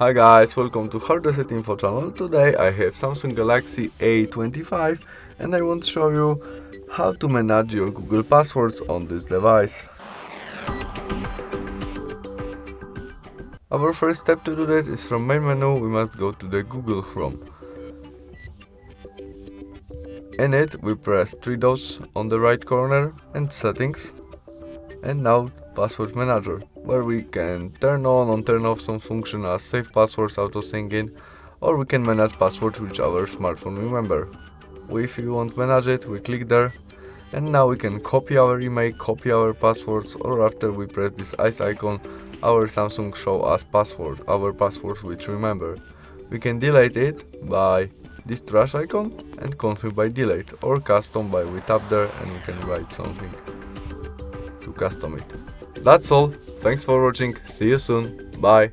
Hi guys, welcome to HardReset.Info channel. Today I have Samsung Galaxy A25 and I want to show you how to manage your Google passwords on this device. Our first step to do that is from main menu we must go to the Google Chrome. In it we press three dots on the right corner and settings, and now password manager, where we can turn on or turn off some function as save passwords, auto sync in, or we can manage passwords which our smartphone remember. If we want to manage it, we click there, and now we can copy our email, copy our passwords, or after we press this ice icon, our Samsung show us our passwords which remember. We can delete it by this trash icon and confirm by delete, or custom by we tap there and we can write something to custom it. That's all. Thanks for watching. See you soon. Bye.